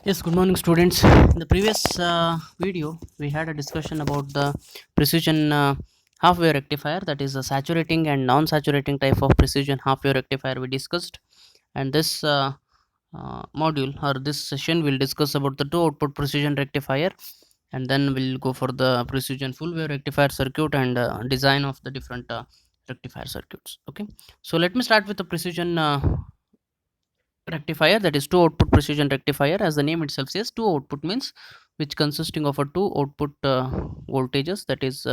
Yes, good morning, students. In the previous video, we had a discussion about the precision half-wave rectifier, that is a saturating and non-saturating type of precision half-wave rectifier we discussed. And this module or this session will discuss about the two output precision rectifier, and then we'll go for the precision full-wave rectifier circuit and design of the different rectifier circuits. Okay, so let me start with the precision rectifier, that is two output precision rectifier. As the name itself says, two output means which consisting of a two output voltages, that is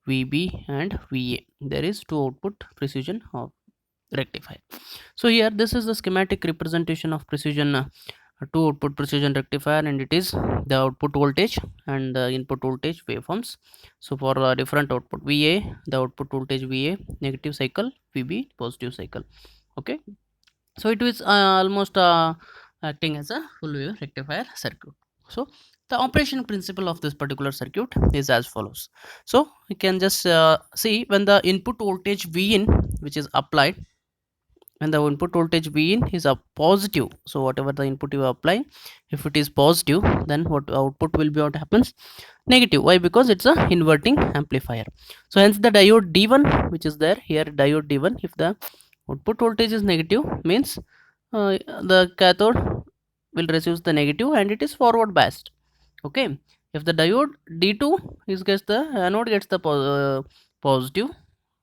VB and VA. There is two output precision of rectifier. So here this is the schematic representation of precision two output precision rectifier, and it is the output voltage and the input voltage waveforms. So for different output VA, the output voltage VA negative cycle, VB positive cycle. Okay, so it is almost acting as a full wave rectifier circuit. So the operation principle of this particular circuit is as follows. So we can just see when the input voltage V in which is applied, when the input voltage V in is a positive, so whatever the input you apply, if it is positive, then what output will be, what happens, negative. Why? Because it's a inverting amplifier. So hence the diode D1 which is there here, diode D1, if the output voltage is negative, means the cathode will receive the negative and it is forward biased. Okay, if the diode D2 is gets the anode gets the positive,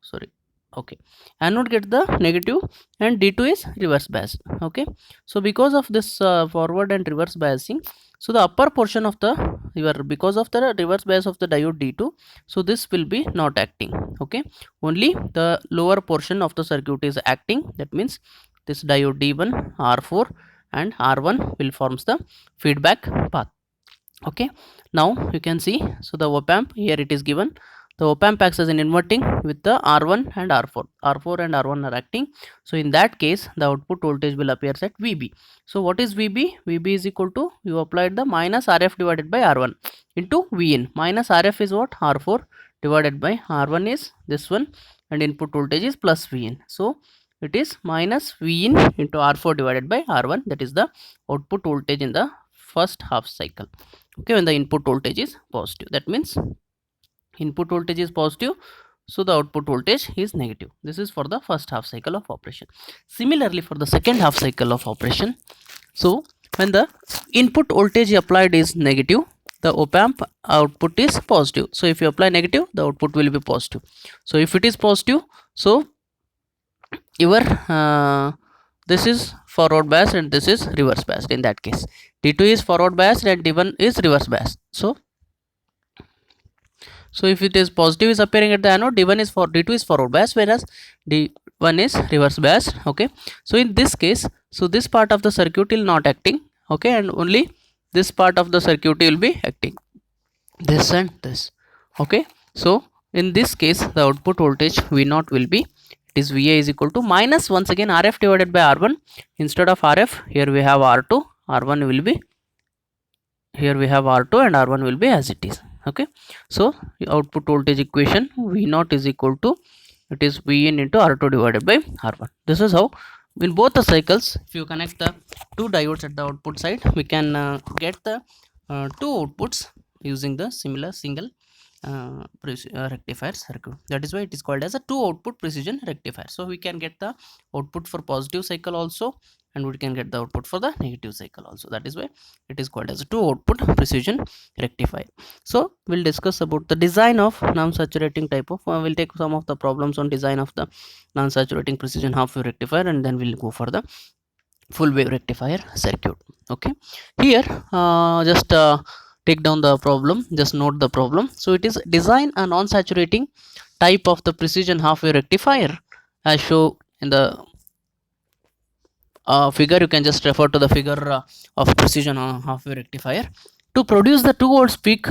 sorry, okay, anode gets the negative and D2 is reverse biased. Okay, so because of this forward and reverse biasing, so the upper portion of the because of the reverse bias of the diode D2, so this will be not acting. Okay, only the lower portion of the circuit is acting. That means this diode D1, R4 and R1 will forms the feedback path. Okay, now you can see, so the op amp here it is given, the op amp acts as an inverting with the R1 and R4 and R1 are acting. So in that case the output voltage will appear at VB. So what is VB? VB is equal to, you applied the minus RF divided by R1 into Vin. Minus RF is what? R4 divided by R1 is this one, and input voltage is plus Vin. So it is minus Vin into R4 divided by R1, that is the output voltage in the first half cycle. Okay, when the input voltage is positive, that means input voltage is positive, so the output voltage is negative. This is for the first half cycle of operation. Similarly for the second half cycle of operation, so when the input voltage applied is negative, the op amp output is positive. So if you apply negative, the output will be positive. So if it is positive, so your this is forward bias and this is reverse biased. In that case D2 is forward biased and D1 is reverse biased. So if it is positive is appearing at the anode, D1 is for D2 is forward biased, whereas D1 is reverse biased. Okay, so in this case, so this part of the circuit will not acting. Okay, and only this part of the circuit will be acting, this and this. Okay, so in this case the output voltage V0 will be, it is VA is equal to minus, once again, RF divided by R1. Instead of RF, here we have R2, R1 will be, here we have R2 and R1 will be as it is. Okay, so output voltage equation V0 is equal to, it is Vin into R2 divided by R1. This is how in both the cycles, if you connect the two diodes at the output side, we can get the two outputs using the similar single rectifier circuit. That is why it is called as a two output precision rectifier. So we can get the output for positive cycle also, and we can get the output for the negative cycle also. That is why it is called as a two output precision rectifier. So we'll discuss about the design of non-saturating type of we'll take some of the problems on design of the non-saturating precision half wave rectifier, and then we'll go for the full wave rectifier circuit. Okay, here just take down the problem, just note the problem. So it is design a non-saturating type of the precision half wave rectifier as shown in the figure. You can just refer to the figure of precision half wave rectifier. To produce the 2 volts peak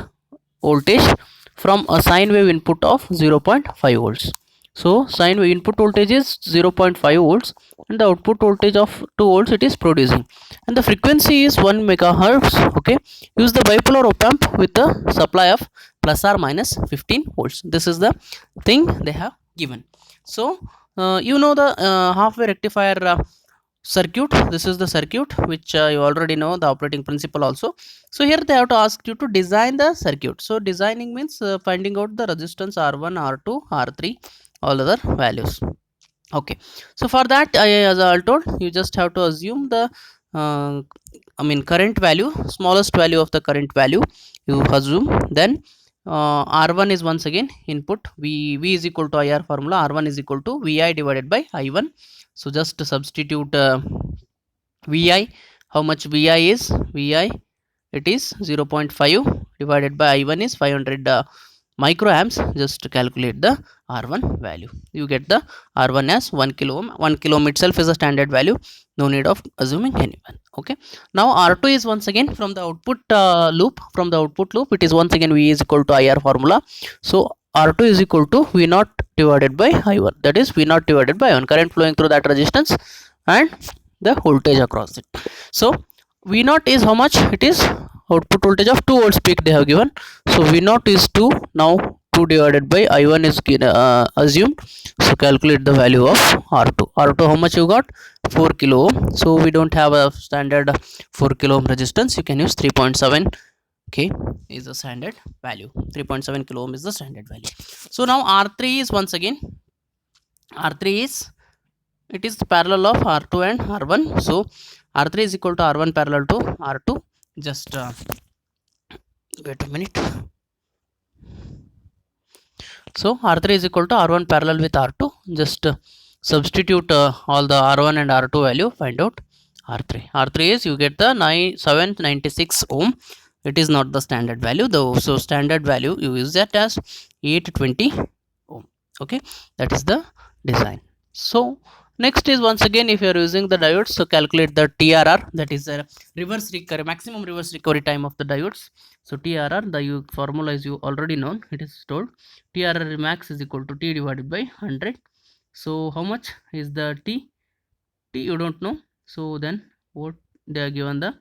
voltage from a sine wave input of 0.5 volts. So sine wave input voltage is 0.5 volts and the output voltage of 2 volts it is producing, and the frequency is 1 megahertz. Okay, use the bipolar op amp with a supply of plus or minus 15 volts. This is the thing they have given. So you know the half wave rectifier circuit. This is the circuit which you already know the operating principle also. So here they have to ask you to design the circuit. So designing means finding out the resistance R1, R2, R3, all other values. Okay, so for that, as I told, you just have to assume the uh, current value, smallest value of the current value you assume. Then R1 is once again input. V is equal to IR formula. R1 is equal to VI divided by I1. So just to substitute VI, how much VI is? VI, it is 0.5 divided by I1 is 500 microamps. Just to calculate the R1 value, you get the R1 as 1 kilo ohm. 1 kilo ohm itself is a standard value, no need of assuming anyone. Okay, now R2 is once again from the output loop. From the output loop, it is once again V is equal to IR formula. So R2 is equal to V0 divided by I1, that is V0 divided by I1, current flowing through that resistance and the voltage across it. So V0 is how much? It is output voltage of 2 volts peak they have given. So V0 is 2. Now 2 divided by I1 is assumed. So calculate the value of R2. R2 how much you got? 4 kilo ohm. So we don't have a standard 4 kilo ohm resistance. You can use 3.7 k is the standard value. 3.7 kilo ohm is the standard value. So now R3 is once again, R3 is, it is the parallel of R2 and R1. So R3 is equal to R1 parallel to R2. Just wait a minute. So R3 is equal to R1 parallel with R2. Just substitute all the R1 and R2 value, find out R3. R3 is, you get the 796 ohm. It is not the standard value though, so standard value you use that as 820 ohm. Okay, that is the design. So next is once again, if you are using the diodes, so calculate the TRR, that is the reverse recovery, maximum reverse recovery time of the diodes. So TRR, the formula is you already known, it is told TRR max is equal to T divided by 100. So how much is the T you don't know. So then what they are given, the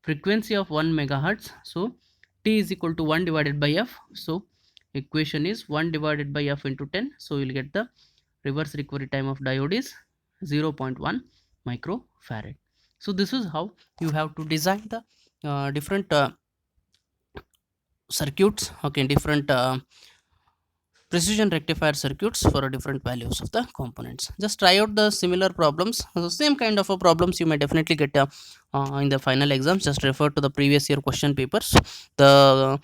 frequency of 1 megahertz. So T is equal to 1 divided by F. So equation is 1 divided by F into 10. So you'll get the reverse recovery time of diode is 0.1 microfarad. So this is how you have to design the different circuits. Okay, different precision rectifier circuits for different values of the components. Just try out the similar problems, the same kind of a problems you may definitely get in the final exams. Just refer to the previous year question papers. The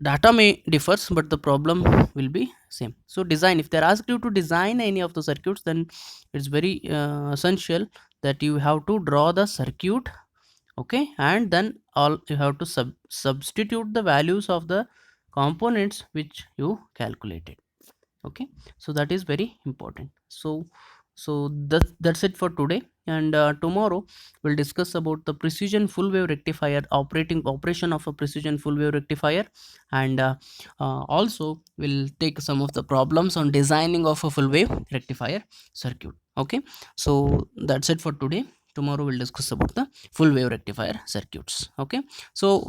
data may differs, but the problem will be same. So design, if they're asked you to design any of the circuits, then it's very essential that you have to draw the circuit. Okay, and then all you have to substitute the values of the components which you calculated. Okay, so that is very important. So that's it for today, and tomorrow we'll discuss about the precision full wave rectifier, operation of a precision full wave rectifier, and also we'll take some of the problems on designing of a full wave rectifier circuit. Okay, so that's it for today. Tomorrow we'll discuss about the full wave rectifier circuits. Okay, so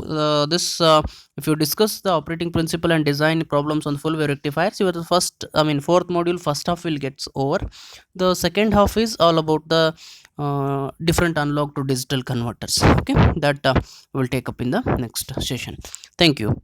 this if you discuss the operating principle and design problems on full wave rectifiers, your first, fourth module, first half will get over. The second half is all about the different analog to digital converters. Okay, that we'll take up in the next session. Thank you.